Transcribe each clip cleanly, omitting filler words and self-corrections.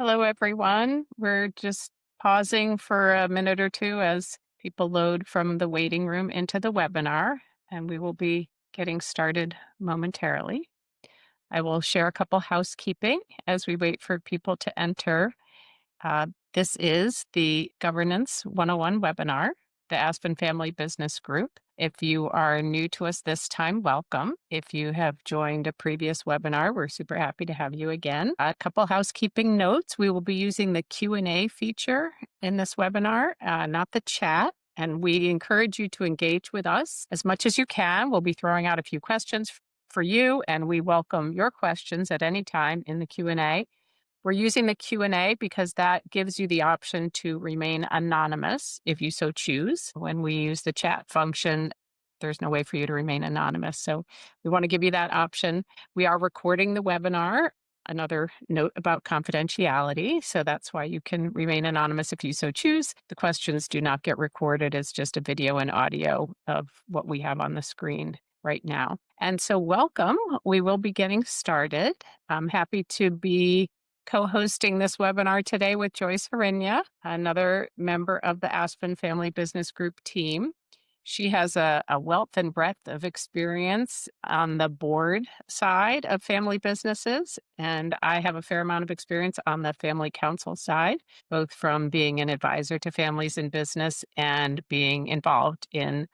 Hello, everyone. We're just pausing for a minute or two as people load from the waiting room into the webinar, and we will be getting started momentarily. I will share a couple housekeeping as we wait for people to enter. This is the Governance 101 webinar, the Aspen Family Business Group. If you are new to us this time, welcome. If you have joined a previous webinar, we're super happy to have you again. A couple housekeeping notes. We will be using the Q&A feature in this webinar, not the chat. And we encourage you to engage with us as much as you can. We'll be throwing out a few questions for you, and we welcome your questions at any time in the Q&A. We're using the Q&A because that gives you the option to remain anonymous if you so choose. When we use the chat function, there's no way for you to remain anonymous. So we want to give you that option. We are recording the webinar. Another note about confidentiality. So that's why you can remain anonymous if you so choose. The questions do not get recorded. It's just a video and audio of what we have on the screen right now. And so welcome. We will be getting started. I'm happy to be co-hosting this webinar today with Joyce Hrinya, another member of the Aspen Family Business Group team. She has a wealth and breadth of experience on the board side of family businesses, and I have a fair amount of experience on the family council side, both from being an advisor to families in business and being involved in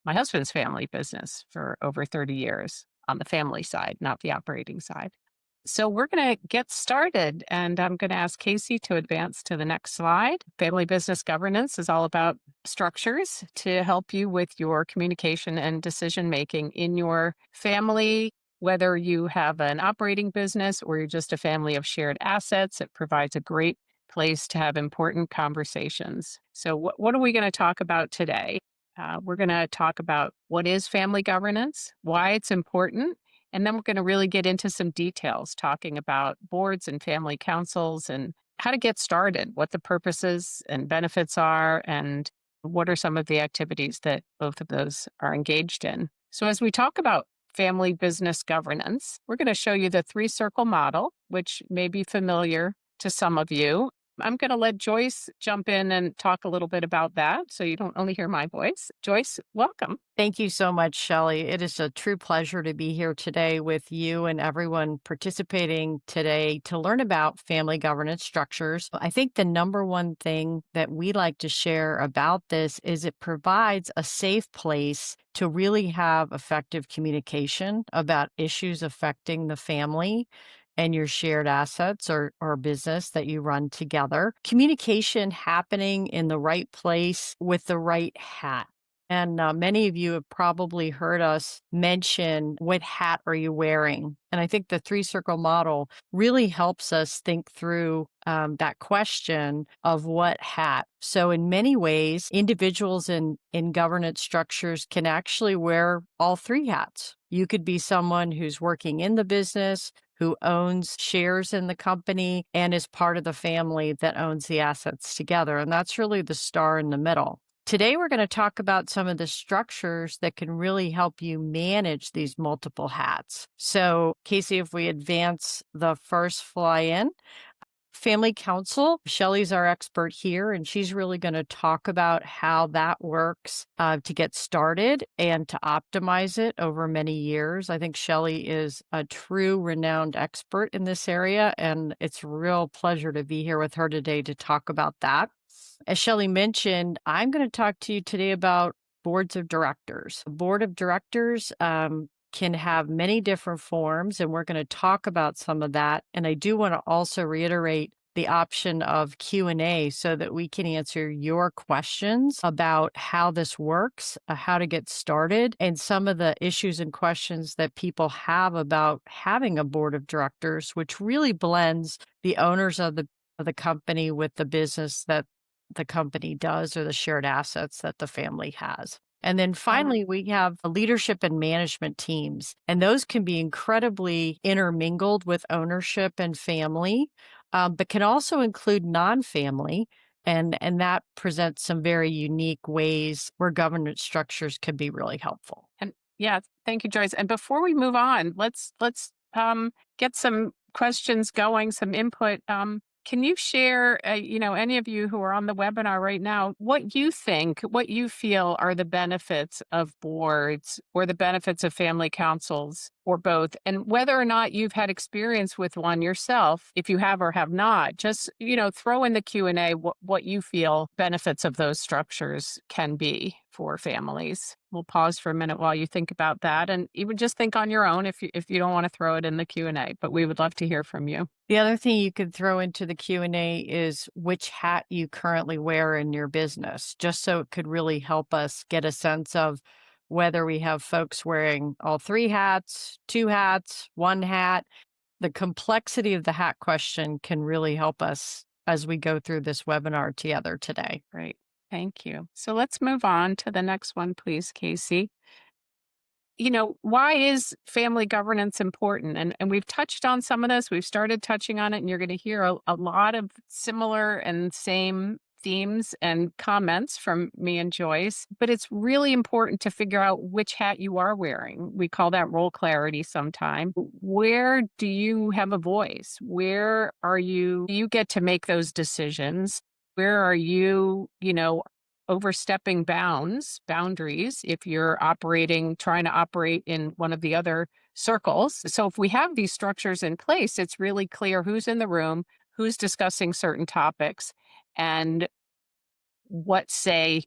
my husband's family business for over 30 years on the family side, not the operating side. So we're going to get started, and I'm going to ask Casey to advance to the next slide. Family business governance is all about structures to help you with your communication and decision making in your family, whether you have an operating business or you're just a family of shared assets. It provides a great place to have important conversations. So what are we going to talk about today? We're going to talk about what is family governance, why it's important, and then we're going to really get into some details, talking about boards and family councils and how to get started, what the purposes and benefits are, and what are some of the activities that both of those are engaged in. So as we talk about family business governance, we're going to show you the three-circle model, which may be familiar to some of you. I'm going to let Joyce jump in and talk a little bit about that so you don't only hear my voice. Joyce, welcome. Thank you so much, Shelley. It is a true pleasure to be here today with you and everyone participating today to learn about family governance structures. I think the number one thing that we like to share about this is it provides a safe place to really have effective communication about issues affecting the family and your shared assets or business that you run together. Communication happening in the right place with the right hat. And many of you have probably heard us mention, what hat are you wearing? And I think the three-circle model really helps us think through that question of what hat. So in many ways, individuals in governance structures can actually wear all three hats. You could be someone who's working in the business, who owns shares in the company, and is part of the family that owns the assets together. And that's really the star in the middle. Today, we're going to talk about some of the structures that can really help you manage these multiple hats. So, Casey, if we advance the first fly in, Family Council, Shelley's our expert here, and she's really going to talk about how that works to get started and to optimize it over many years. I think Shelley is a true renowned expert in this area, and it's a real pleasure to be here with her today to talk about that. As Shelley mentioned, I'm going to talk to you today about boards of directors. A board of directors can have many different forms, and we're going to talk about some of that. And I do want to also reiterate the option of Q&A so that we can answer your questions about how this works, how to get started, and some of the issues and questions that people have about having a board of directors, which really blends the owners of the company with the business that the company does or the shared assets that the family has. And then finally, we have leadership and management teams, and those can be incredibly intermingled with ownership and family, but can also include non-family, and that presents some very unique ways where governance structures can be really helpful. And yeah, thank you, Joyce. And before we move on, let's get some questions going, some input. Can you share, any of you who are on the webinar right now, what you think, what you feel are the benefits of boards or the benefits of family councils or both, and whether or not you've had experience with one yourself, if you have or have not, just, throw in the Q&A what you feel benefits of those structures can be for families. We'll pause for a minute while you think about that, and even just think on your own if you don't want to throw it in the Q&A, but we would love to hear from you. The other thing you could throw into the Q&A is which hat you currently wear in your business, just so it could really help us get a sense of whether we have folks wearing all 3 hats, 2 hats, 1 hat. The complexity of the hat question can really help us as we go through this webinar together today. Great. Thank you. So let's move on to the next one, please, Casey. Why is family governance important? And we've touched on some of this. We've started touching on it, and you're going to hear a lot of similar and same themes and comments from me and Joyce. But it's really important to figure out which hat you are wearing. We call that role clarity sometime. Where do you have a voice? Where are you? Do you get to make those decisions? Where are you, overstepping boundaries if you're trying to operate in one of the other circles. So if we have these structures in place, it's really clear who's in the room, who's discussing certain topics, and what say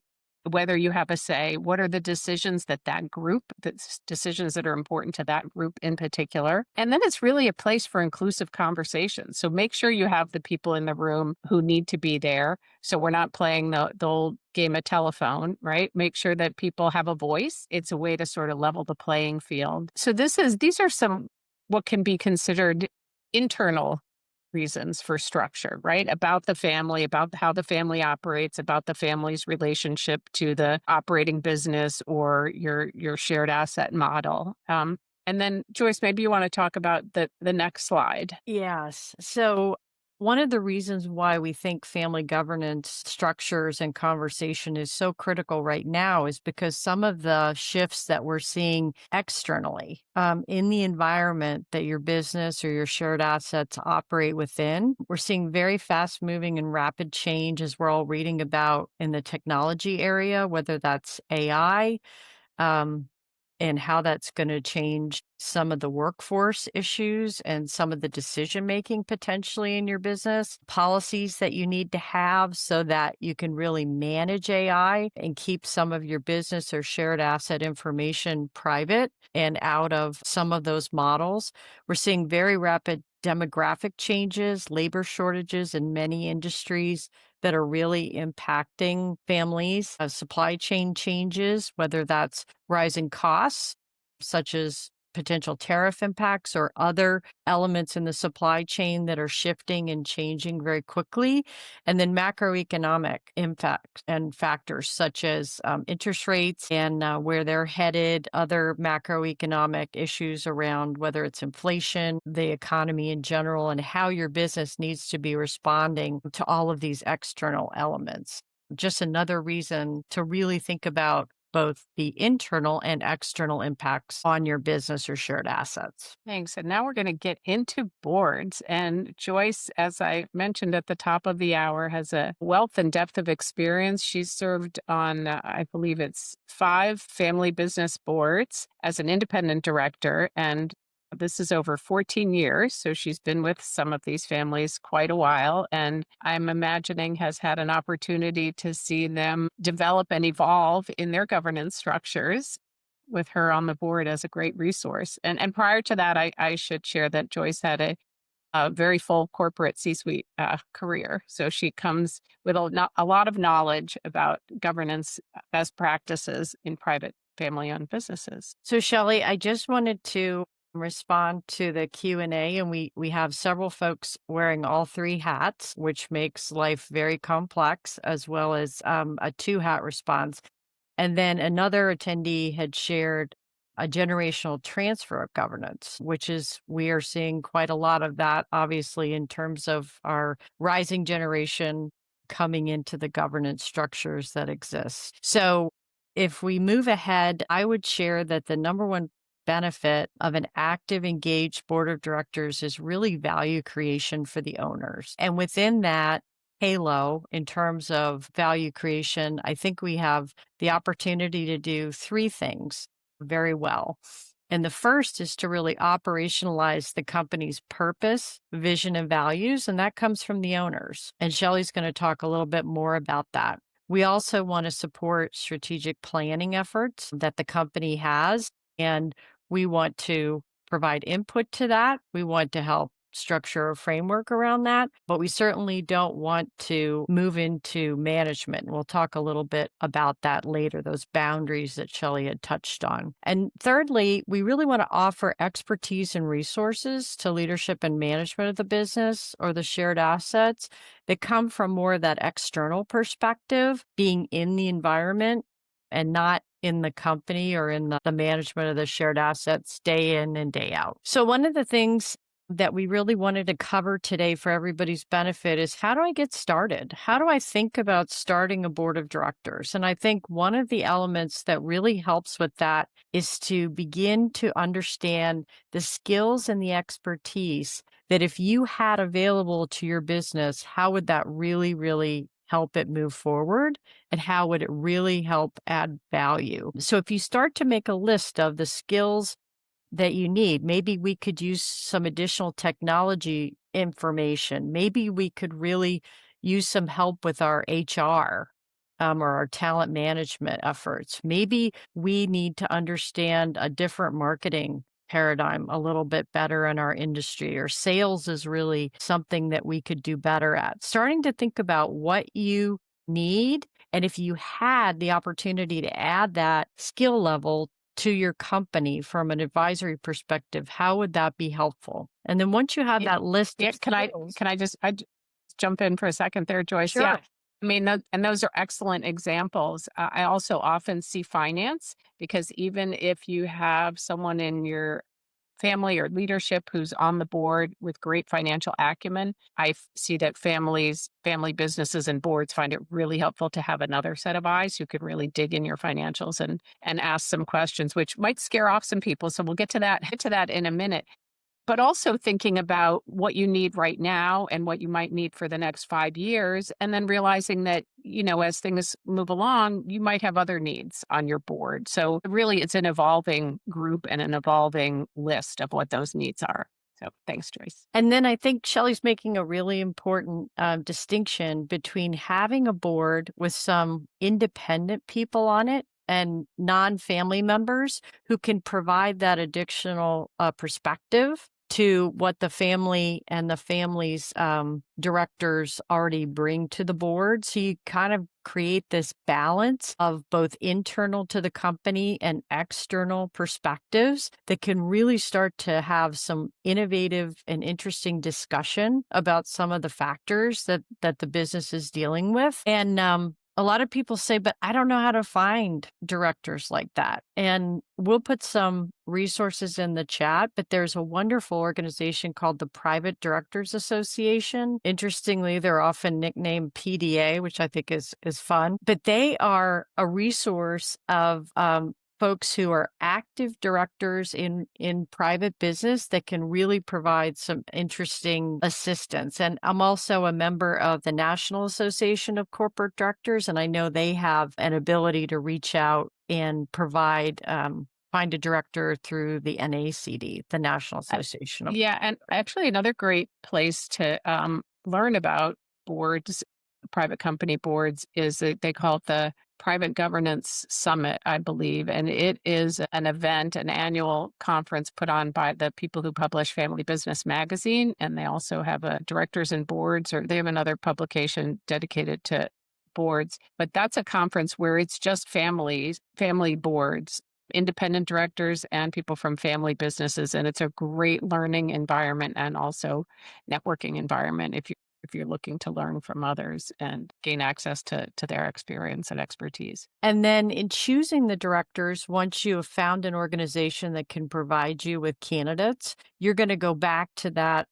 whether you have a say, what are the decisions decisions that are important to that group in particular. And then it's really a place for inclusive conversation. So make sure you have the people in the room who need to be there. So we're not playing the old game of telephone, right? Make sure that people have a voice. It's a way to sort of level the playing field. So these are some what can be considered internal reasons for structure, right? About the family, about how the family operates, about the family's relationship to the operating business or your shared asset model. And then Joyce, maybe you want to talk about the next slide. Yes. So, one of the reasons why we think family governance structures and conversation is so critical right now is because some of the shifts that we're seeing externally in the environment that your business or your shared assets operate within, we're seeing very fast moving and rapid change as we're all reading about in the technology area, whether that's AI. Um, and how that's going to change some of the workforce issues and some of the decision making potentially in your business, policies that you need to have so that you can really manage AI and keep some of your business or shared asset information private and out of some of those models. We're seeing very rapid demographic changes, labor shortages in many industries that are really impacting families, supply chain changes, whether that's rising costs, such as potential tariff impacts or other elements in the supply chain that are shifting and changing very quickly. And then macroeconomic impacts and factors such as interest rates and where they're headed, other macroeconomic issues around whether it's inflation, the economy in general, and how your business needs to be responding to all of these external elements. Just another reason to really think about both the internal and external impacts on your business or shared assets. Thanks. And now we're going to get into boards. And Joyce, as I mentioned at the top of the hour, has a wealth and depth of experience. She's served on, I believe it's 5 family business boards as an independent director. And this is over 14 years. So she's been with some of these families quite a while. And I'm imagining has had an opportunity to see them develop and evolve in their governance structures with her on the board as a great resource. And prior to that, I should share that Joyce had a very full corporate C-suite career. So she comes with a lot of knowledge about governance best practices in private family-owned businesses. So, Shelley, I just wanted to respond to the Q&A, and we have several folks wearing all 3 hats, which makes life very complex, as well as a 2-hat response. And then another attendee had shared a generational transfer of governance, which is we are seeing quite a lot of that, obviously, in terms of our rising generation coming into the governance structures that exist. So if we move ahead, I would share that the number one benefit of an active, engaged board of directors is really value creation for the owners. And within that halo, in terms of value creation, I think we have the opportunity to do three things very well. And the first is to really operationalize the company's purpose, vision, and values. And that comes from the owners. And Shelley's going to talk a little bit more about that. We also want to support strategic planning efforts that the company has. And we want to provide input to that. We want to help structure a framework around that, but we certainly don't want to move into management. We'll talk a little bit about that later, those boundaries that Shelley had touched on. And thirdly, we really want to offer expertise and resources to leadership and management of the business or the shared assets that come from more of that external perspective, being in the environment and not in the company or in the management of the shared assets day in and day out. So one of the things that we really wanted to cover today for everybody's benefit is, how do I get started? How do I think about starting a board of directors? And I think one of the elements that really helps with that is to begin to understand the skills and the expertise that if you had available to your business, how would that really, really help it move forward? And how would it really help add value? So if you start to make a list of the skills that you need. Maybe we could use some additional technology information. Maybe we could really use some help with our HR or our talent management efforts. Maybe we need to understand a different marketing paradigm a little bit better in our industry, or sales is really something that we could do better at. Starting to think about what you need, and if you had the opportunity to add that skill level to your company from an advisory perspective, how would that be helpful? And then once you have Yeah, that list of yeah, skills. can I jump in for a second there, Joyce? Yeah. Sure. I mean, and those are excellent examples. I also often see finance, because even if you have someone in your family or leadership who's on the board with great financial acumen, see that family businesses and boards find it really helpful to have another set of eyes who could really dig in your financials and ask some questions, which might scare off some people. So we'll get to that in a minute. But also thinking about what you need right now and what you might need for the next 5 years, and then realizing that, as things move along, you might have other needs on your board. So really, it's an evolving group and an evolving list of what those needs are. So thanks, Joyce. And then I think Shelley's making a really important distinction between having a board with some independent people on it and non-family members who can provide that additional perspective to what the family and the family's directors already bring to the board. So you kind of create this balance of both internal to the company and external perspectives that can really start to have some innovative and interesting discussion about some of the factors that the business is dealing with. And a lot of people say, but I don't know how to find directors like that. And we'll put some resources in the chat, but there's a wonderful organization called the Private Directors Association. Interestingly, they're often nicknamed PDA, which I think is fun, but they are a resource of folks who are active directors in private business that can really provide some interesting assistance. And I'm also a member of the National Association of Corporate Directors, and I know they have an ability to reach out and provide find a director through the NACD, the National Association of. Yeah, and actually another great place to learn about boards, private company boards, is that they call it the Private Governance Summit, I believe. And it is an event, an annual conference put on by the people who publish Family Business Magazine. And they also have a directors and boards, or they have another publication dedicated to boards. But that's a conference where it's just family boards, independent directors, and people from family businesses. And it's a great learning environment and also networking environment if you're looking to learn from others and gain access to their experience and expertise. And then in choosing the directors, once you have found an organization that can provide you with candidates, you're going to go back to that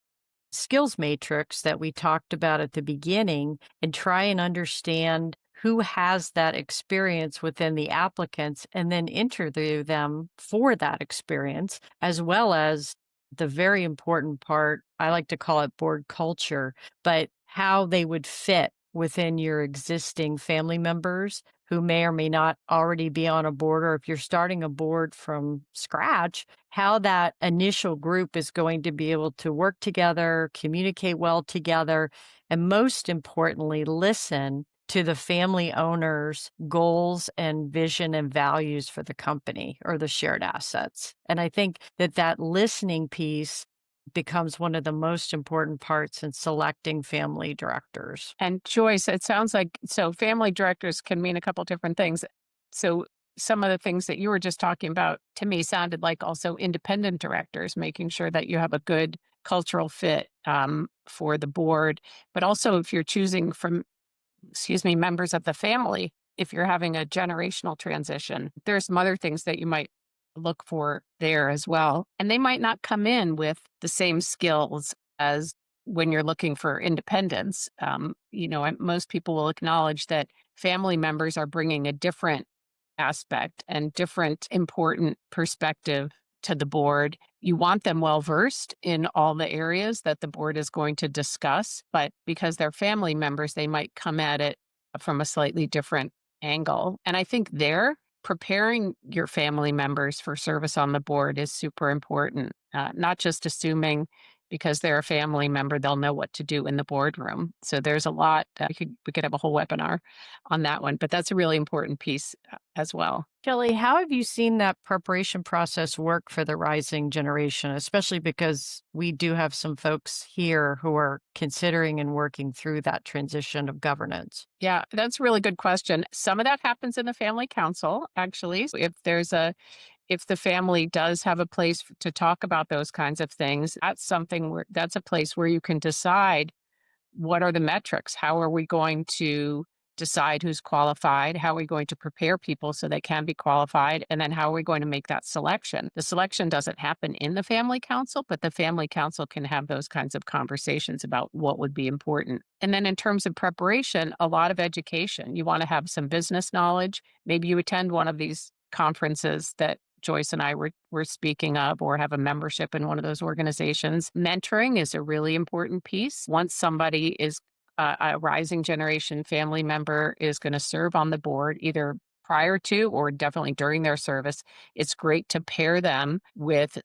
skills matrix that we talked about at the beginning and try and understand who has that experience within the applicants and then interview them for that experience, as well as the very important part, I like to call it board culture, but how they would fit within your existing family members who may or may not already be on a board, or if you're starting a board from scratch, how that initial group is going to be able to work together, communicate well together, and most importantly, listen to the family owner's goals and vision and values for the company or the shared assets. And I think that that listening piece becomes one of the most important parts in selecting family directors. And Joyce, it sounds like so family directors can mean a couple different things. So some of the things that you were just talking about to me sounded like also independent directors, making sure that you have a good cultural fit for the board. But also, if you're choosing from members of the family, if you're having a generational transition, there's some other things that you might look for there as well. And they might not come in with the same skills as when you're looking for independence. And most people will acknowledge that family members are bringing a different aspect and different important perspective to the board. You want them well versed in all the areas that the board is going to discuss, but because they're family members, they might come at it from a slightly different angle. And I think there, preparing your family members for service on the board is super important, not just assuming because they're a family member, they'll know what to do in the boardroom. So there's a lot. We could have a whole webinar on that one, but that's a really important piece as well. Shelley, how have you seen that preparation process work for the rising generation, especially because we do have some folks here who are considering and working through that transition of governance? Yeah, that's a really good question. Some of that happens in the family council, actually. So if the family does have a place to talk about those kinds of things, that's a place where you can decide what are the metrics? How are we going to decide who's qualified? How are we going to prepare people so they can be qualified? And then how are we going to make that selection? The selection doesn't happen in the family council, but the family council can have those kinds of conversations about what would be important. And then in terms of preparation, a lot of education. You want to have some business knowledge. Maybe you attend one of these conferences that Joyce and I were speaking of, or have a membership in one of those organizations. Mentoring is a really important piece. Once somebody is a rising generation family member is going to serve on the board, either prior to or definitely during their service, it's great to pair them with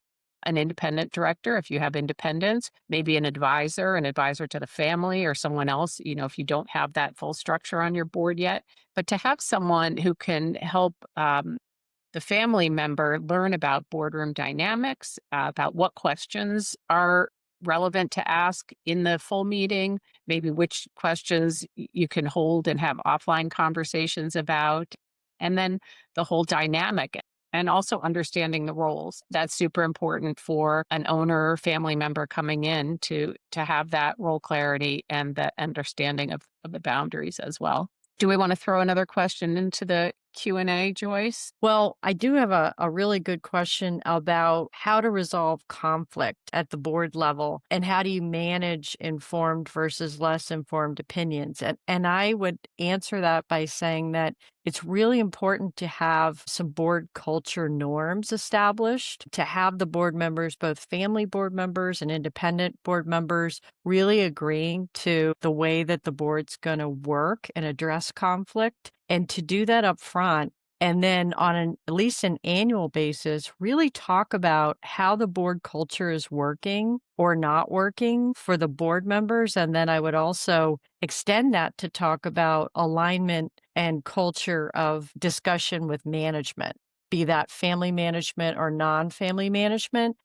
an independent director if you have independence, maybe an advisor to the family or someone else, if you don't have that full structure on your board yet. But to have someone who can help the family member learn about boardroom dynamics, about what questions are relevant to ask in the full meeting, maybe which questions you can hold and have offline conversations about, and then the whole dynamic. And also understanding the roles. That's super important for an owner or family member coming in to have that role clarity and the understanding of the boundaries as well. Do we want to throw another question into the Q&A, Joyce? Well, I do have a really good question about how to resolve conflict at the board level and how do you manage informed versus less informed opinions. And I would answer that by saying that it's really important to have some board culture norms established, to have the board members, both family board members and independent board members, really agreeing to the way that the board's going to work and address conflict. And to do that up front, and then on at least an annual basis, really talk about how the board culture is working or not working for the board members. And then I would also extend that to talk about alignment and culture of discussion with management, be that family management or non-family management,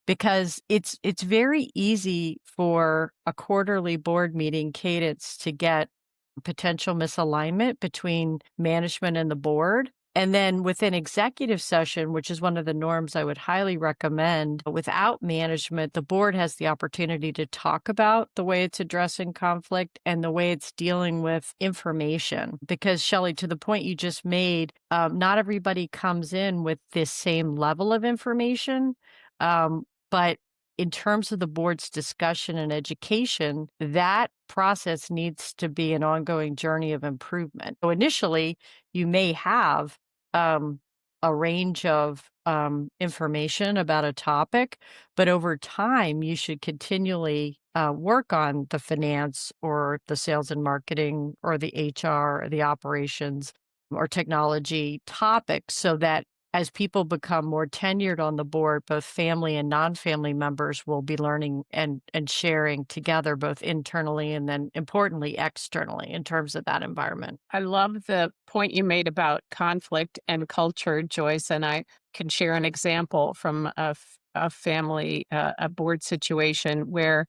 because it's very easy for a quarterly board meeting cadence to get potential misalignment between management and the board. And then within executive session, which is one of the norms I would highly recommend, without management, the board has the opportunity to talk about the way it's addressing conflict and the way it's dealing with information. Because, Shelley, to the point you just made, not everybody comes in with this same level of information, but in terms of the board's discussion and education, that process needs to be an ongoing journey of improvement. So initially, you may have um, a range of information about a topic, but over time, you should continually work on the finance or the sales and marketing or the HR or the operations or technology topics so that as people become more tenured on the board, both family and non-family members will be learning and sharing together, both internally and then importantly externally in terms of that environment. I love the point you made about conflict and culture, Joyce, and I can share an example from a family, a board situation where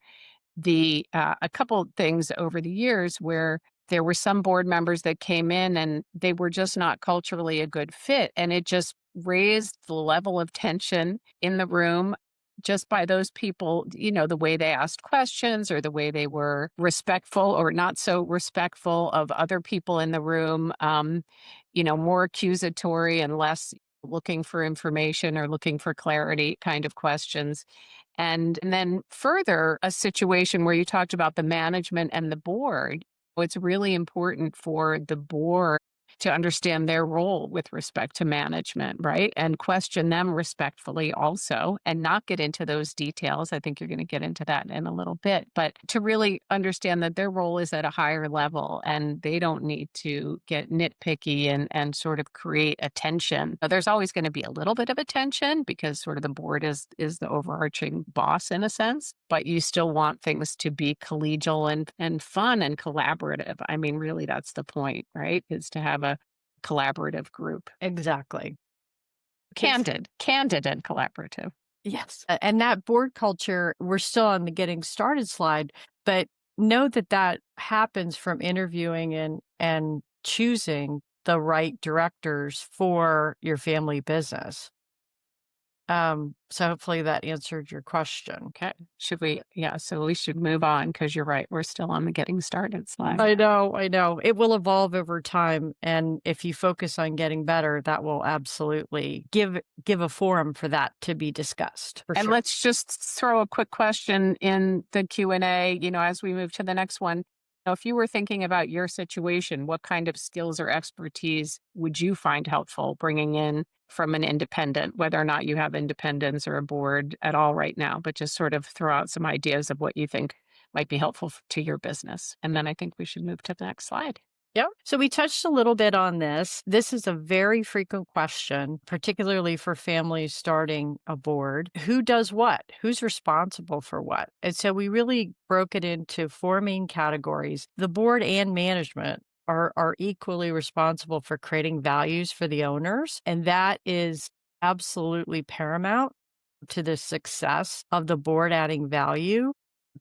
a couple things over the years where there were some board members that came in and they were just not culturally a good fit, and it just raised the level of tension in the room just by those people, the way they asked questions or the way they were respectful or not so respectful of other people in the room, more accusatory and less looking for information or looking for clarity kind of questions. And then further, a situation where you talked about the management and the board. It's really important for the board to understand their role with respect to management, right? And question them respectfully also, and not get into those details. I think you're going to get into that in a little bit, but to really understand that their role is at a higher level and they don't need to get nitpicky and sort of create a tension. Now, there's always going to be a little bit of a tension because sort of the board is the overarching boss in a sense, but you still want things to be collegial and fun and collaborative. I mean, really, that's the point, right? Is to have a collaborative group. Exactly. It's Candid and collaborative. yes. And that board culture, we're still on the getting started slide, but know that that happens from interviewing and choosing the right directors for your family business. So hopefully that answered your question. Okay. Should we yeah, so we should move on because you're right, we're still on the getting started slide. I know, I know. It will evolve over time, and if you focus on getting better, that will absolutely give a forum for that to be discussed, for And sure. let's just throw a quick question in the Q&A, as we move to the next one. Now, if you were thinking about your situation, what kind of skills or expertise would you find helpful bringing in from an independent, whether or not you have independence or a board at all right now, but just sort of throw out some ideas of what you think might be helpful to your business. And then I think we should move to the next slide. Yep. So we touched a little bit on this. This is a very frequent question, particularly for families starting a board. Who does what? Who's responsible for what? And so we really broke it into four main categories. The board and management are equally responsible for creating values for the owners. And that is absolutely paramount to the success of the board adding value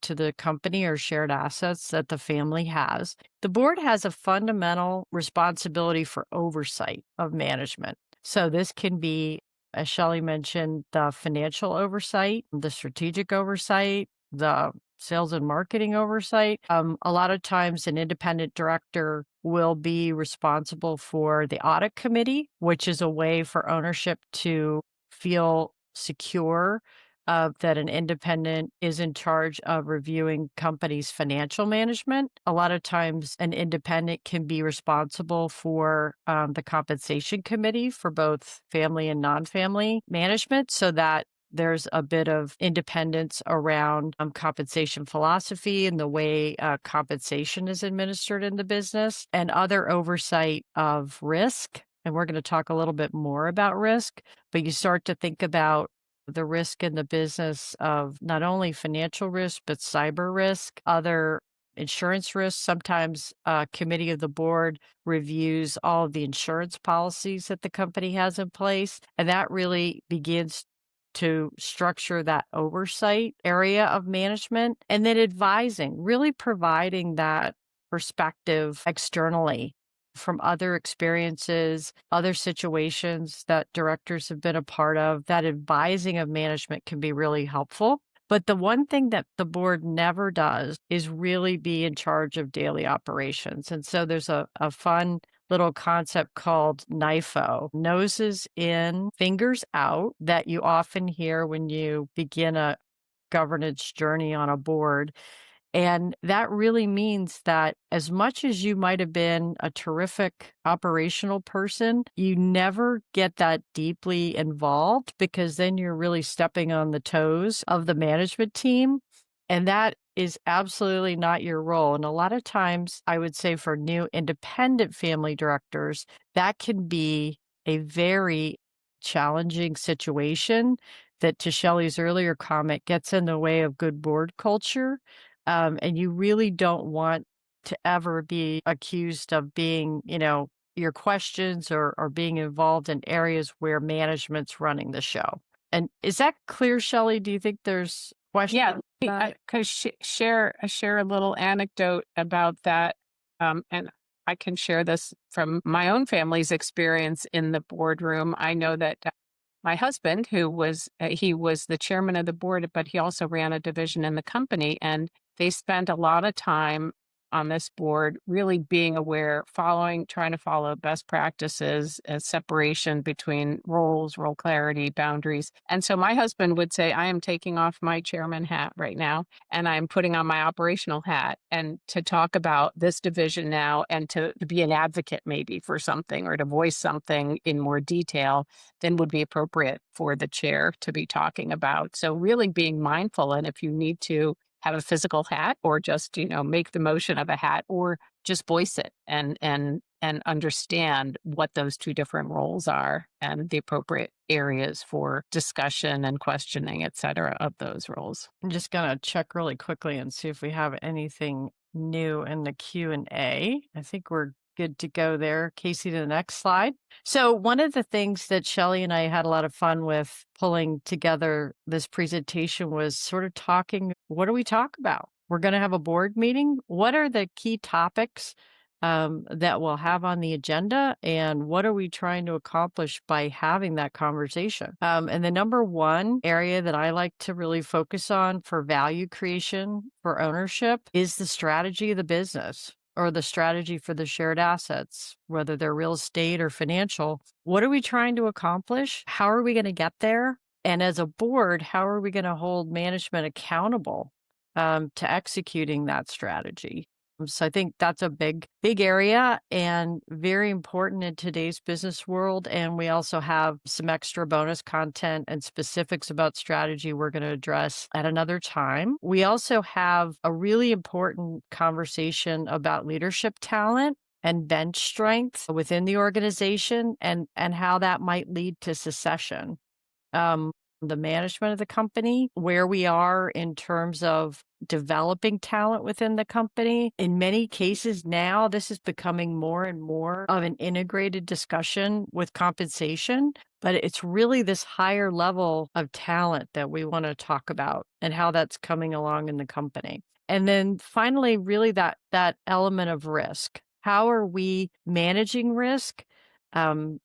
to the company or shared assets that the family has. The board has a fundamental responsibility for oversight of management. So this can be, as Shelley mentioned, the financial oversight, the strategic oversight, the sales and marketing oversight. A lot of times, an independent director will be responsible for the audit committee, which is a way for ownership to feel secure that an independent is in charge of reviewing companies' financial management. A lot of times, an independent can be responsible for the compensation committee for both family and non-family management, so that there's a bit of independence around compensation philosophy and the way compensation is administered in the business, and other oversight of risk. And we're going to talk a little bit more about risk, but you start to think about the risk in the business of not only financial risk, but cyber risk, other insurance risks. Sometimes a committee of the board reviews all of the insurance policies that the company has in place. And that really begins to structure that oversight area of management. And then advising, really providing that perspective externally from other experiences, other situations that directors have been a part of. That advising of management can be really helpful. But the one thing that the board never does is really be in charge of daily operations. And so there's a fun little concept called NIFO, noses in, fingers out, that you often hear when you begin governance journey on a board. And that really means that as much as you might have been a terrific operational person, you never get that deeply involved because then you're really stepping on the toes of the management team. And that is absolutely not your role. And a lot of times, I would say for new independent family directors, that can be a very challenging situation that, to Shelley's earlier comment, gets in the way of good board culture, and you really don't want to ever be accused of being, your questions or being involved in areas where management's running the show. And is that clear, Shelley? Do you think there's questions Yeah, on that? because share a little anecdote about that, and I can share this from my own family's experience in the boardroom. I know that my husband, he was the chairman of the board, but he also ran a division in the company, and they spent a lot of time on this board really being aware, trying to follow best practices, separation between roles, role clarity, boundaries. And so my husband would say, I am taking off my chairman hat right now, and I'm putting on my operational hat, and to talk about this division now, and to be an advocate maybe for something or to voice something in more detail than would be appropriate for the chair to be talking about. So really being mindful, and if you need to have a physical hat or just, make the motion of a hat or just voice it and understand what those two different roles are and the appropriate areas for discussion and questioning, et cetera, of those roles. I'm just gonna check really quickly and see if we have anything new in the Q&A. I think we're good to go there. Casey, to the next slide. So one of the things that Shelley and I had a lot of fun with pulling together this presentation was sort of talking, what do we talk about? We're going to have a board meeting. What are the key topics that we'll have on the agenda, and what are we trying to accomplish by having that conversation? And the number one area that I like to really focus on for value creation for ownership is the strategy of the business or the strategy for the shared assets, whether they're real estate or financial. What are we trying to accomplish? How are we going to get there? And as a board, how are we going to hold management accountable to executing that strategy? So I think that's a big area and very important in today's business world. And we also have some extra bonus content and specifics about strategy we're going to address at another time. We also have a really important conversation about leadership talent and bench strength within the organization and how that might lead to secession. The management of the company, where we are in terms of developing talent within the company. In many cases now, this is becoming more and more of an integrated discussion with compensation, but it's really this higher level of talent that we want to talk about and how that's coming along in the company. And then finally, really that element of risk. How are we managing risk? Um,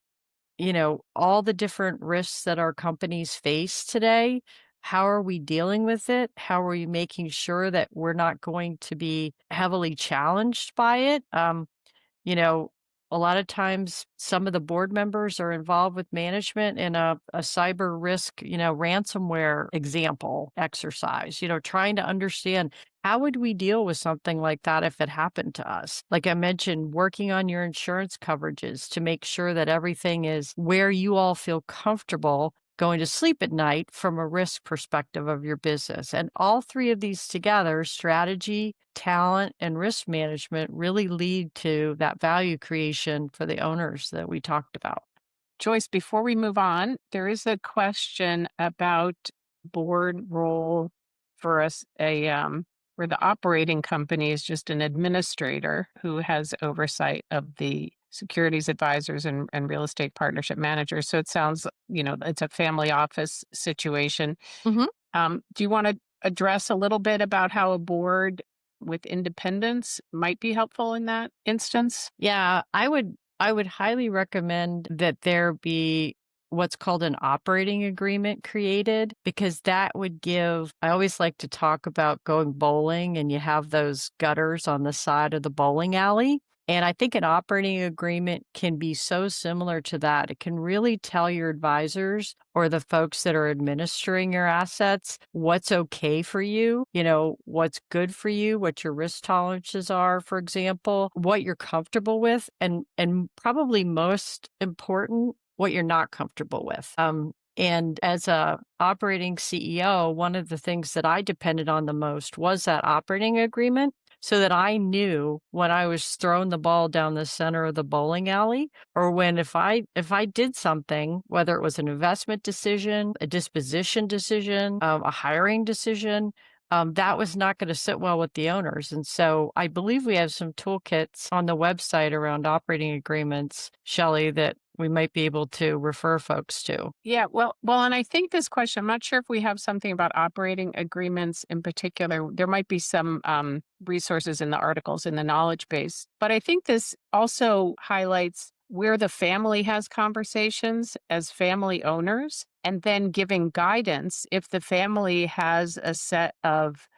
all the different risks that our companies face today. How are we dealing with it? How are we making sure that we're not going to be heavily challenged by it? You know, a lot of times some of the board members are involved with management in a cyber risk, ransomware example exercise, trying to understand how would we deal with something like that if it happened to us? Like I mentioned, working on your insurance coverages to make sure that everything is where you all feel comfortable going to sleep at night from a risk perspective of your business. And all three of these together, strategy, talent, and risk management, really lead to that value creation for the owners that we talked about. Joyce, before we move on, there is a question about board role for us, where the operating company is just an administrator who has oversight of the securities advisors and real estate partnership managers. So it sounds, it's a family office situation. Mhm. Do you want to address a little bit about how a board with independence might be helpful in that instance? Yeah, I would highly recommend that there be what's called an operating agreement created because that would give I always like to talk about going bowling and you have those gutters on the side of the bowling alley. And I think an operating agreement can be so similar to that. It can really tell your advisors or the folks that are administering your assets what's okay for you, what's good for you, what your risk tolerances are, for example, what you're comfortable with, and probably most important, what you're not comfortable with. And as a operating CEO, one of the things that I depended on the most was that operating agreement so that I knew when I was throwing the ball down the center of the bowling alley or when if I did something, whether it was an investment decision, a disposition decision, a hiring decision, that was not going to sit well with the owners. And so I believe we have some toolkits on the website around operating agreements, Shelley, that we might be able to refer folks to. Yeah, well, and I think this question, I'm not sure if we have something about operating agreements in particular. There might be some resources in the articles in the knowledge base, but I think this also highlights where the family has conversations as family owners and then giving guidance if the family has a set of,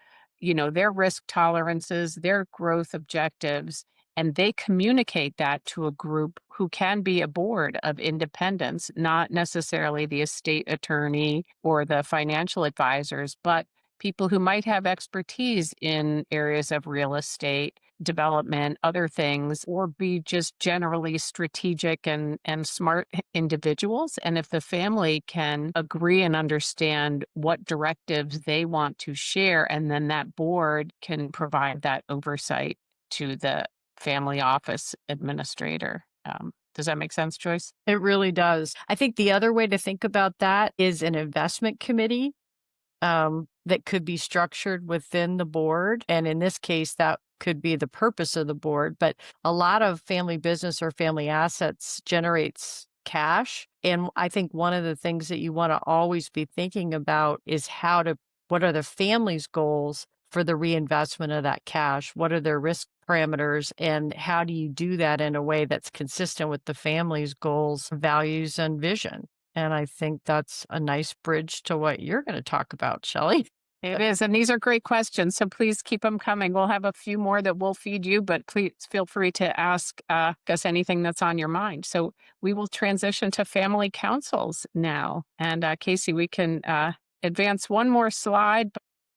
their risk tolerances, their growth objectives, and they communicate that to a group who can be a board of independents, not necessarily the estate attorney or the financial advisors, but people who might have expertise in areas of real estate development, other things, or be just generally strategic and smart individuals. And if the family can agree and understand what directives they want to share, and then that board can provide that oversight to the family office administrator. Does that make sense, Joyce? It really does. I think the other way to think about that is an investment committee that could be structured within the board. And in this case, that could be the purpose of the board. But a lot of family business or family assets generates cash. And I think one of the things that you want to always be thinking about is what are the family's goals for the reinvestment of that cash? What are their risk parameters? And how do you do that in a way that's consistent with the family's goals, values, and vision? And I think that's a nice bridge to what you're going to talk about, Shelley. It is. And these are great questions. So please keep them coming. We'll have a few more that we'll feed you, but please feel free to ask us anything that's on your mind. So we will transition to family councils now. And Casey, we can advance one more slide.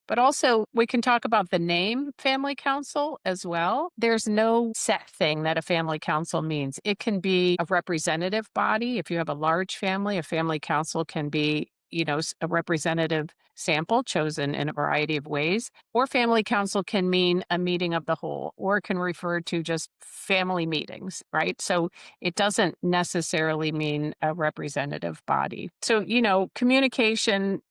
But also, we can talk about the name family council as well. There's no set thing that a family council means. It can be a representative body. If you have a large family, a family council can be, a representative sample chosen in a variety of ways. Or family council can mean a meeting of the whole, or it can refer to just family meetings, right? So it doesn't necessarily mean a representative body. So, communication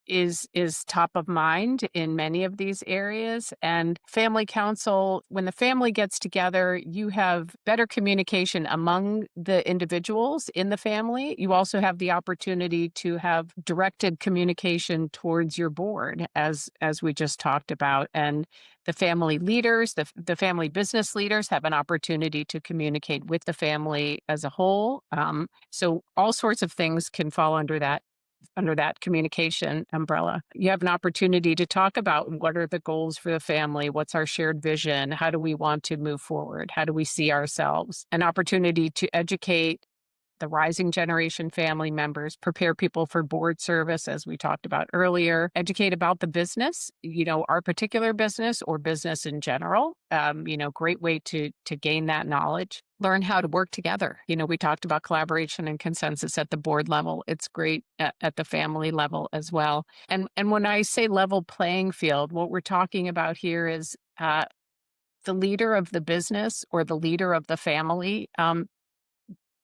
is top of mind in many of these areas. And family council, when the family gets together, you have better communication among the individuals in the family. You also have the opportunity to have directed communication towards your board, as we just talked about. And the family leaders, the family business leaders have an opportunity to communicate with the family as a whole. So all sorts of things can fall under that communication umbrella. You have an opportunity to talk about what are the goals for the family? What's our shared vision? How do we want to move forward? How do we see ourselves? An opportunity to educate the rising generation family members, prepare people for board service, as we talked about earlier, educate about the business, our particular business or business in general. Great way to gain that knowledge. Learn how to work together. We talked about collaboration and consensus at the board level. It's great at the family level as well. And when I say level playing field, what we're talking about here is the leader of the business or the leader of the family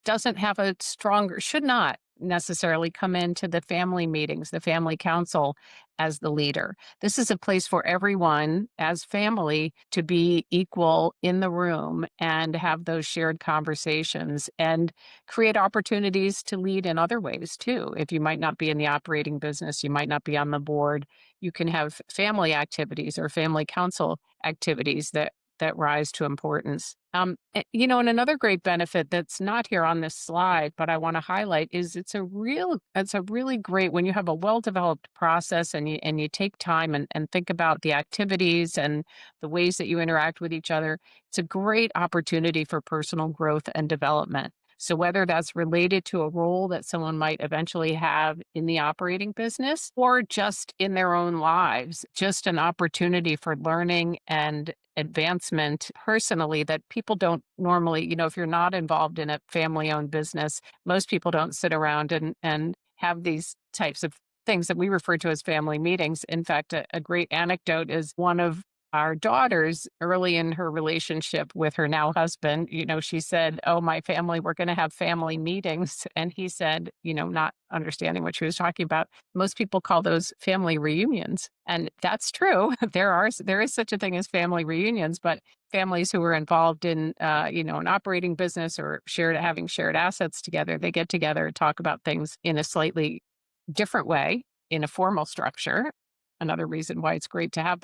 doesn't have a stronger, should not necessarily come into the family meetings, the family council as the leader. This is a place for everyone as family to be equal in the room and have those shared conversations and create opportunities to lead in other ways too. If you might not be in the operating business, you might not be on the board, you can have family activities or family council activities that that rise to importance. And another great benefit that's not here on this slide, but I want to highlight is it's a really great when you have a well-developed process and you take time and think about the activities and the ways that you interact with each other. It's a great opportunity for personal growth and development. So whether that's related to a role that someone might eventually have in the operating business or just in their own lives, just an opportunity for learning and advancement personally that people don't normally, if you're not involved in a family owned business, most people don't sit around and have these types of things that we refer to as family meetings. In fact, a great anecdote is one of our daughters early in her relationship with her now husband, she said, "Oh, my family, we're going to have family meetings." And he said, not understanding what she was talking about, most people call those family reunions. And that's true. There is such a thing as family reunions, but families who are involved in, an operating business or having shared assets together, they get together and talk about things in a slightly different way in a formal structure. Another reason why it's great to have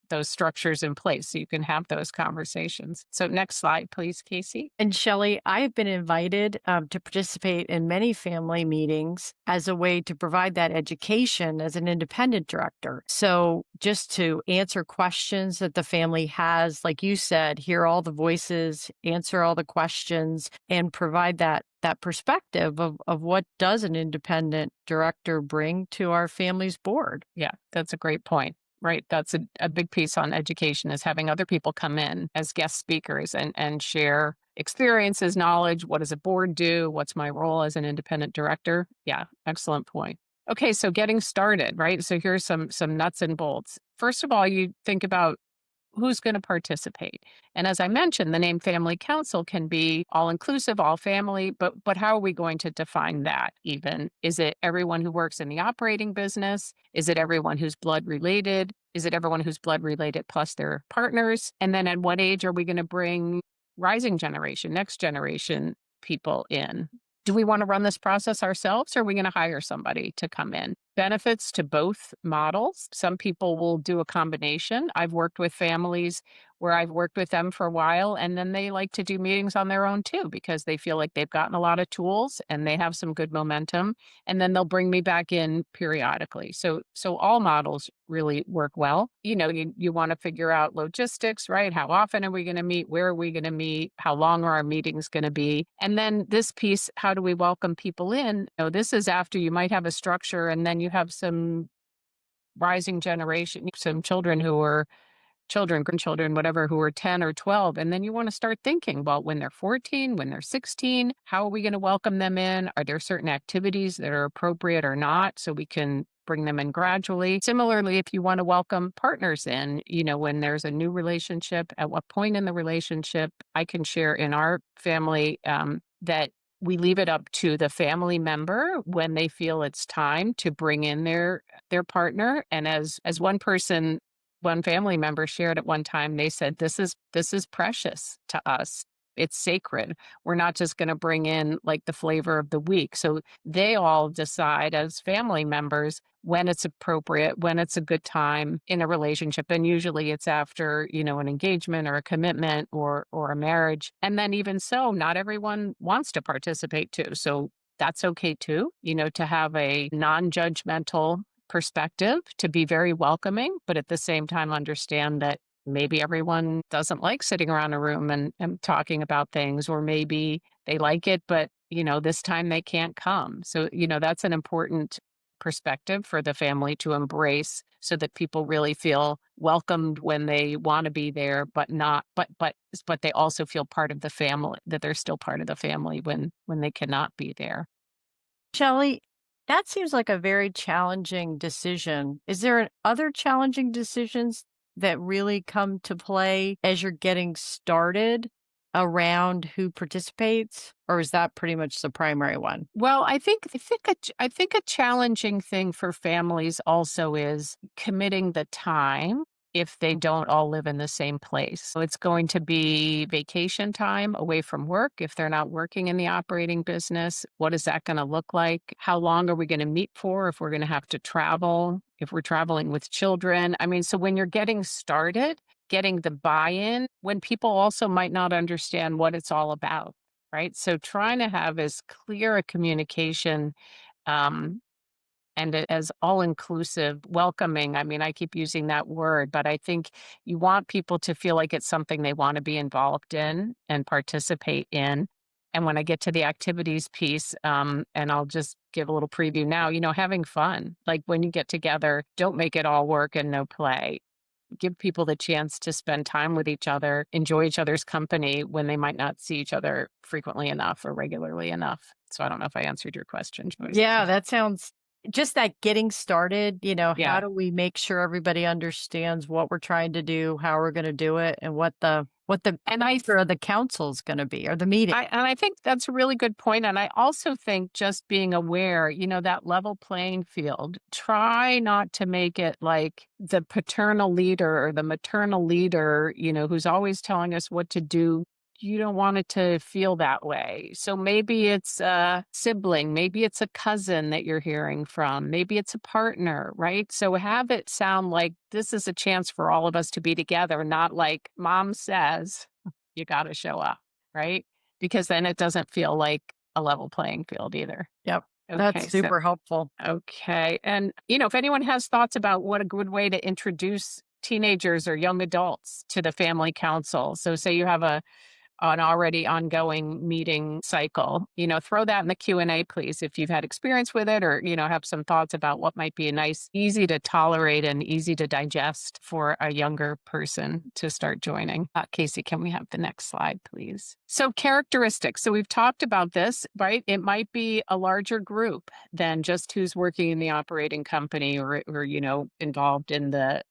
those structures in place so you can have those conversations. So next slide, please, Casey. And Shelley, I have been invited to participate in many family meetings as a way to provide that education as an independent director. So, just to answer questions that the family has, like you said, hear all the voices, answer all the questions, and provide that perspective of what does an independent director bring to our family's board. Yeah, that's a great point. Right. That's a big piece on education is having other people come in as guest speakers and share experiences, knowledge. What does a board do? What's my role as an independent director? Yeah, excellent point. Okay, so getting started, right? So here's some nuts and bolts. First of all, you think about who's going to participate. And as I mentioned, the name family council can be all inclusive, all family, but how are we going to define that even? Is it everyone who works in the operating business? Is it everyone who's blood related? Is it everyone who's blood related plus their partners? And then at what age are we going to bring rising generation, next generation people in? Do we want to run this process ourselves or are we going to hire somebody to come in? Benefits to both models. Some people will do a combination. I've worked with families where I've worked with them for a while and then they like to do meetings on their own too because they feel like they've gotten a lot of tools and they have some good momentum and then they'll bring me back in periodically. So all models really work well. You want to figure out logistics, right? How often are we going to meet? Where are we going to meet? How long are our meetings going to be? And then this piece, how do we welcome people in? This is after you might have a structure and then you have some rising generation, some children who are children, grandchildren, whatever, who are 10 or 12. And then you want to start thinking, well, when they're 14, when they're 16, how are we going to welcome them in? Are there certain activities that are appropriate or not? So we can bring them in gradually. Similarly, if you want to welcome partners in, when there's a new relationship, at what point in the relationship, I can share in our family that we leave it up to the family member when they feel it's time to bring in their partner. And as one family member shared at one time, they said, this is precious to us. It's sacred. We're not just going to bring in like the flavor of the week. So they all decide as family members when it's appropriate, when it's a good time in a relationship. And usually it's after, an engagement or a commitment or a marriage. And then even so, not everyone wants to participate too. So that's okay too, to have a non-judgmental perspective, to be very welcoming, but at the same time understand that maybe everyone doesn't like sitting around a room and talking about things, or maybe they like it, but this time they can't come. So, that's an important perspective for the family to embrace so that people really feel welcomed when they want to be there, but not, but they also feel part of the family, that they're still part of the family when they cannot be there. Shelley, that seems like a very challenging decision. Is there other challenging decisions that really come to play as you're getting started around who participates, or is that pretty much the primary one? Well, I think a challenging thing for families also is committing the time if they don't all live in the same place. So it's going to be vacation time away from work if they're not working in the operating business. What is that going to look like? How long are we going to meet for if we're going to have to travel? If we're traveling with children? I mean, so when you're getting started, getting the buy-in when people also might not understand what it's all about, right? So trying to have as clear a communication um, and as all inclusive, welcoming. I mean, I keep using that word, but I think you want people to feel like it's something they want to be involved in and participate in. And when I get to the activities piece, and I'll just give a little preview now, having fun. Like when you get together, don't make it all work and no play. Give people the chance to spend time with each other, enjoy each other's company when they might not see each other frequently enough or regularly enough. So I don't know if I answered your question, Joyce. Yeah, that sounds just that getting started, how Yeah. do we make sure everybody understands what we're trying to do, how we're gonna do it, and what the And I nature of the council's gonna be or the meeting. I think that's a really good point, and I also think just being aware, that level playing field, try not to make it like the paternal leader or the maternal leader, who's always telling us what to do. You don't want it to feel that way. So maybe it's a sibling, maybe it's a cousin that you're hearing from, maybe it's a partner, right? So have it sound like this is a chance for all of us to be together, not like mom says you got to show up, right? Because then it doesn't feel like a level playing field either. Yep, that's Okay, so super helpful. okay. And if anyone has thoughts about what a good way to introduce teenagers or young adults to the family council. So say you have an already ongoing meeting cycle, throw that in the Q&A, please, if you've had experience with it or, have some thoughts about what might be a nice, easy to tolerate and easy to digest for a younger person to start joining. Casey, can we have the next slide, please? So characteristics. So we've talked about this, right? It might be a larger group than just who's working in the operating company or involved in the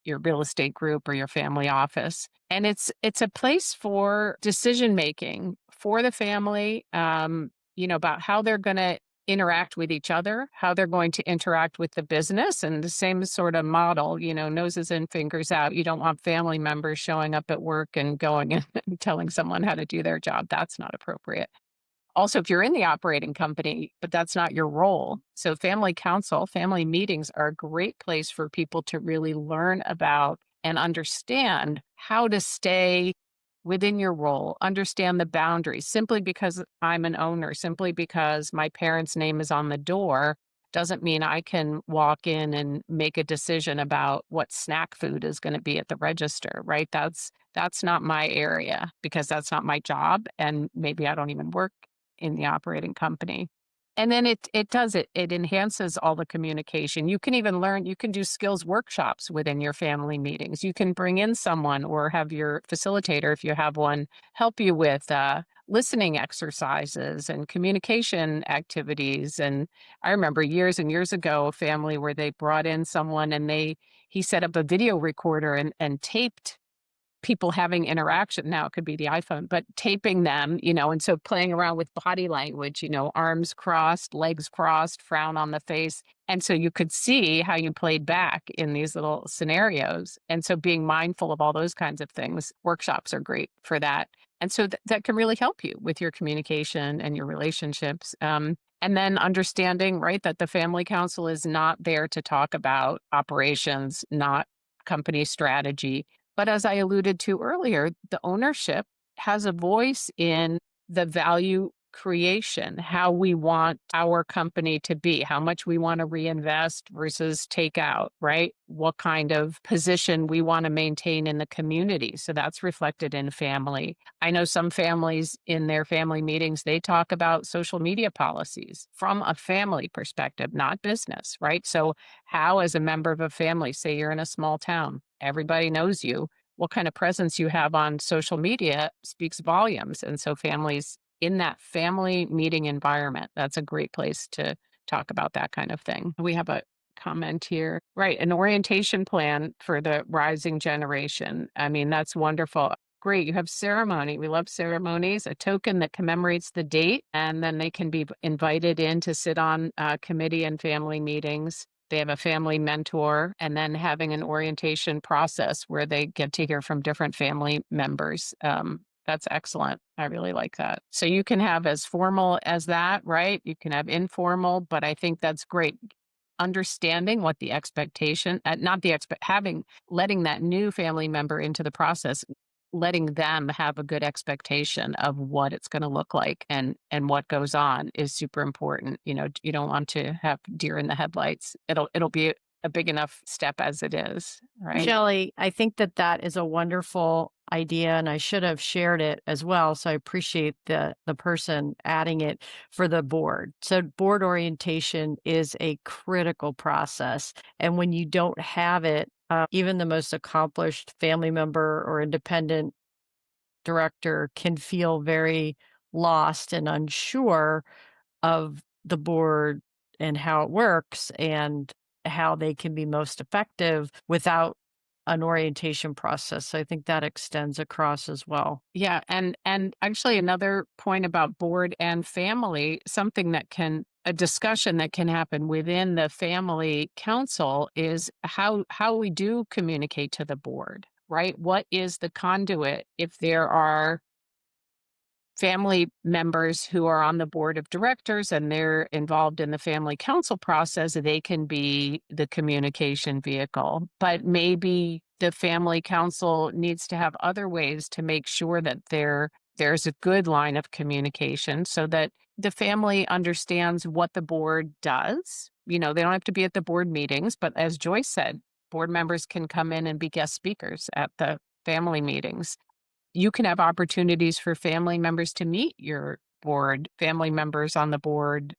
your real estate group or your family office. And it's a place for decision making for the family, about how they're going to interact with each other, how they're going to interact with the business, and the same sort of model, noses in, fingers out. You don't want family members showing up at work and going and telling someone how to do their job. That's not appropriate. Also, if you're in the operating company, but that's not your role. So, family council, family meetings are a great place for people to really learn about and understand how to stay within your role, understand the boundaries. Simply because I'm an owner, simply because my parents' name is on the door, doesn't mean I can walk in and make a decision about what snack food is going to be at the register, right? That's not my area because that's not my job and maybe I don't even work in the operating company. And then it enhances all the communication. You can even learn, you can do skills workshops within your family meetings. You can bring in someone or have your facilitator, if you have one, help you with listening exercises and communication activities. And I remember years and years ago, a family where they brought in someone and he set up a video recorder and taped people having interaction. Now it could be the iPhone, but taping them, and so playing around with body language, arms crossed, legs crossed, frown on the face. And so you could see how you played back in these little scenarios. And so being mindful of all those kinds of things, workshops are great for that. And so that can really help you with your communication and your relationships. And then understanding, right, that the family council is not there to talk about operations, not company strategy, but as I alluded to earlier, the ownership has a voice in the value creation, how we want our company to be, how much we want to reinvest versus take out, right? What kind of position we want to maintain in the community. So that's reflected in family. I know some families in their family meetings, they talk about social media policies from a family perspective, not business, right? So, how, as a member of a family, say you're in a small town, everybody knows you, what kind of presence you have on social media speaks volumes. And so families in that family meeting environment, that's a great place to talk about that kind of thing. We have a comment here. Right, an orientation plan for the rising generation. I mean, that's wonderful. Great, you have ceremony. We love ceremonies, a token that commemorates the date, and then they can be invited in to sit on committee and family meetings. They have a family mentor, and then having an orientation process where they get to hear from different family members. That's excellent. I really like that. So you can have as formal as that, right? You can have informal, but I think that's great. understanding what the expectation, not the expect, having, letting that new family member into the process, letting them have a good expectation of what it's going to look like and what goes on is super important. You don't want to have deer in the headlights. It'll be a big enough step as it is, right? Shelley, I think that that is a wonderful idea, and I should have shared it as well. So I appreciate the person adding it for the board. So board orientation is a critical process, and when you don't have it, even the most accomplished family member or independent director can feel very lost and unsure of the board and how it works and how they can be most effective without an orientation process. So I think that extends across as well. Yeah, and actually another point about board and family, something that can, a discussion that can happen within the family council is how we do communicate to the board, right? What is the conduit if there are family members who are on the board of directors and they're involved in the family council process, they can be the communication vehicle. But maybe the family council needs to have other ways to make sure that there's a good line of communication so that the family understands what the board does. They don't have to be at the board meetings, but as Joyce said, board members can come in and be guest speakers at the family meetings. You can have opportunities for family members to meet your board, family members on the board,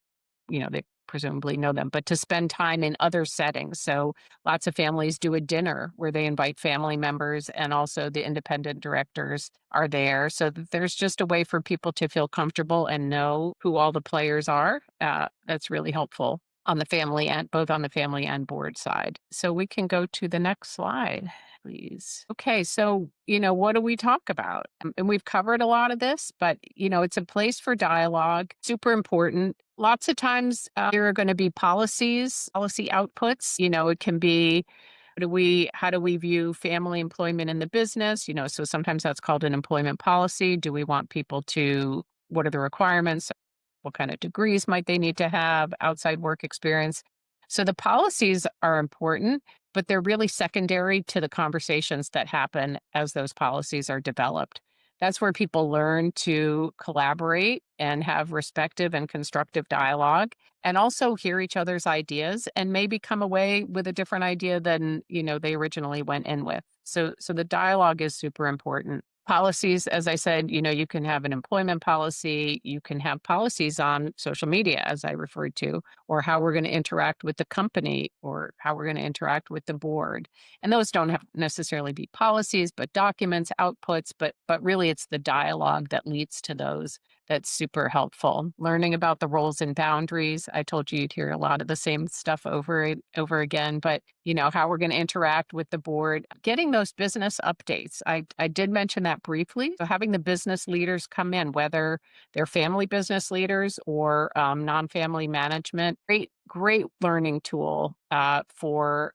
they presumably know them, but to spend time in other settings. So lots of families do a dinner where they invite family members and also the independent directors are there. So that there's just a way for people to feel comfortable and know who all the players are. That's really helpful on the family and both on the family and board side. So we can go to the next slide, please. Okay, so what do we talk about? And we've covered a lot of this, but it's a place for dialogue, super important. Lots of times there are going to be policy outputs. It can be, how do we view family employment in the business? So sometimes that's called an employment policy. Do we want people to, what are the requirements? What kind of degrees might they need to have, outside work experience? So the policies are important, but they're really secondary to the conversations that happen as those policies are developed. That's where people learn to collaborate and have respective and constructive dialogue and also hear each other's ideas and maybe come away with a different idea than, they originally went in with. So the dialogue is super important. Policies, as I said, you can have an employment policy, you can have policies on social media, as I referred to, or how we're going to interact with the company or how we're going to interact with the board. And those don't have necessarily be policies, but documents, outputs, but really it's the dialogue that leads to those that's super helpful. Learning about the roles and boundaries. I told you you'd hear a lot of the same stuff over again, but how we're going to interact with the board, getting those business updates. I did mention that briefly. So having the business leaders come in, whether they're family business leaders or non-family management, great learning tool for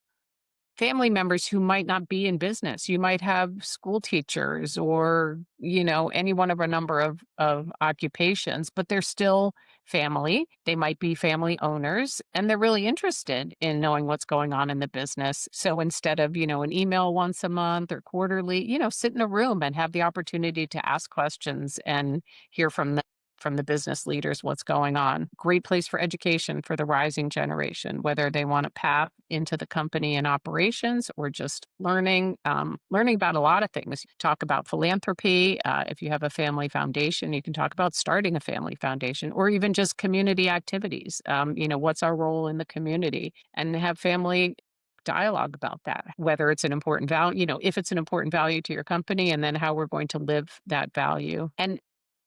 family members who might not be in business. You might have school teachers or, any one of a number of occupations, but they're still family. They might be family owners and they're really interested in knowing what's going on in the business. So instead of, an email once a month or quarterly, sit in a room and have the opportunity to ask questions and hear from the business leaders what's going on. Great place for education for the rising generation, whether they want a path into the company and operations or just learning about a lot of things. Talk about philanthropy. If you have a family foundation, you can talk about starting a family foundation or even just community activities. What's our role in the community, and have family dialogue about that, whether it's an important value, if it's an important value to your company, and then how we're going to live that value. And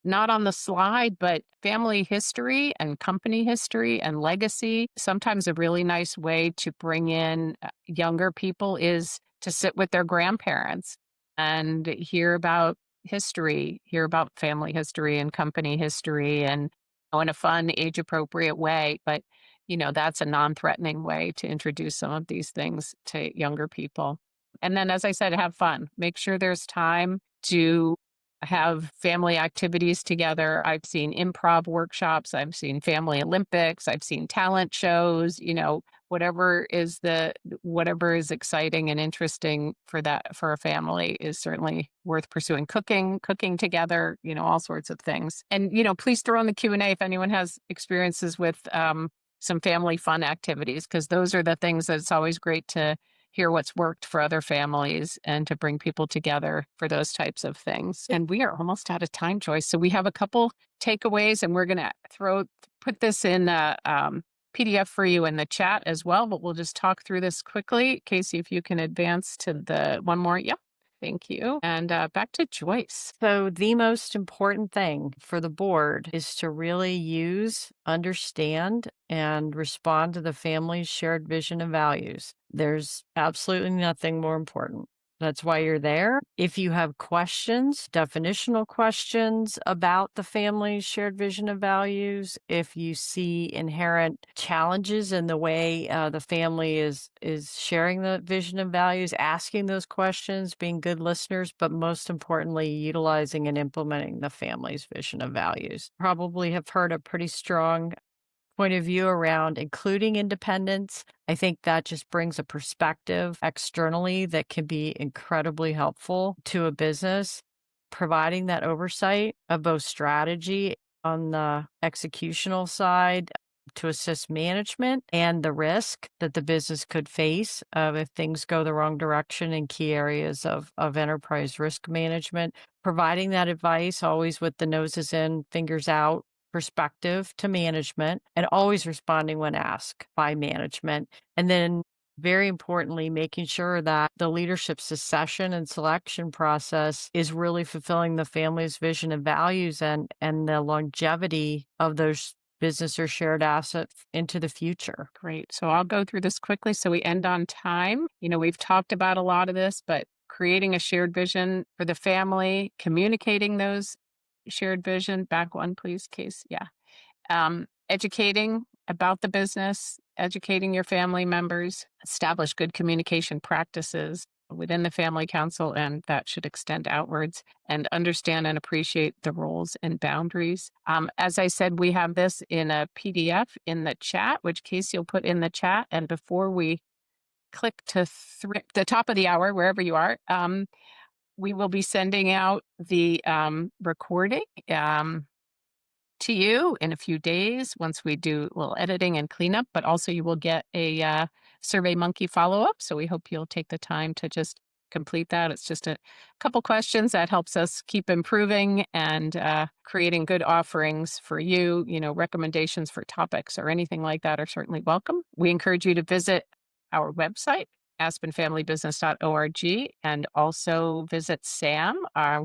not on the slide, but family history and company history and legacy. Sometimes a really nice way to bring in younger people is to sit with their grandparents and hear about history, hear about family history and company history and in a fun, age appropriate way. But, that's a non threatening way to introduce some of these things to younger people. And then, as I said, have fun. Make sure there's time to have family activities together. I've seen improv workshops, I've seen family Olympics, I've seen talent shows, whatever is exciting and interesting for a family is certainly worth pursuing. Cooking together, all sorts of things. And please throw in the Q&A if anyone has experiences with some family fun activities, because those are the things that it's always great to hear what's worked for other families and to bring people together for those types of things. And we are almost out of time, Joyce. So we have a couple takeaways, and we're going to put this in a PDF for you in the chat as well. But we'll just talk through this quickly. Casey, if you can advance to the one more. Yep. Thank you. And back to Joyce. So, the most important thing for the board is to really use, understand, and respond to the family's shared vision and values. There's absolutely nothing more important. That's why you're there. If you have questions, definitional questions about the family's shared vision and values, if you see inherent challenges in the way the family is sharing the vision and values, asking those questions, being good listeners, but most importantly, utilizing and implementing the family's vision and values. Probably have heard a pretty strong point of view around including independence. I think that just brings a perspective externally that can be incredibly helpful to a business, providing that oversight of both strategy on the executional side to assist management and the risk that the business could face if things go the wrong direction in key areas of enterprise risk management. Providing that advice always with the noses in, fingers out perspective to management, and always responding when asked by management. And then, very importantly, making sure that the leadership succession and selection process is really fulfilling the family's vision and values and the longevity of those business or shared assets into the future. Great. So I'll go through this quickly so we end on time. We've talked about a lot of this, but creating a shared vision for the family, communicating those shared vision. Back one, please, Case. Yeah. Educating about the business, educating your family members, establish good communication practices within the family council, and that should extend outwards, and understand and appreciate the roles and boundaries. As I said, we have this in a PDF in the chat, which Casey will put in the chat. And before we click to the top of the hour, wherever you are, we will be sending out the recording to you in a few days once we do a little editing and cleanup, but also you will get a Survey Monkey follow-up. So we hope you'll take the time to just complete that. It's just a couple questions that helps us keep improving and creating good offerings for you. Recommendations for topics or anything like that are certainly welcome. We encourage you to visit our website, aspenfamilybusiness.org, and also visit Sam,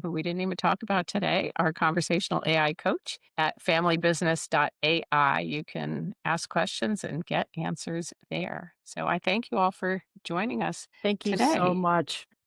who we didn't even talk about today, our conversational AI coach at familybusiness.ai. You can ask questions and get answers there. So I thank you all for joining us Thank you so today. much.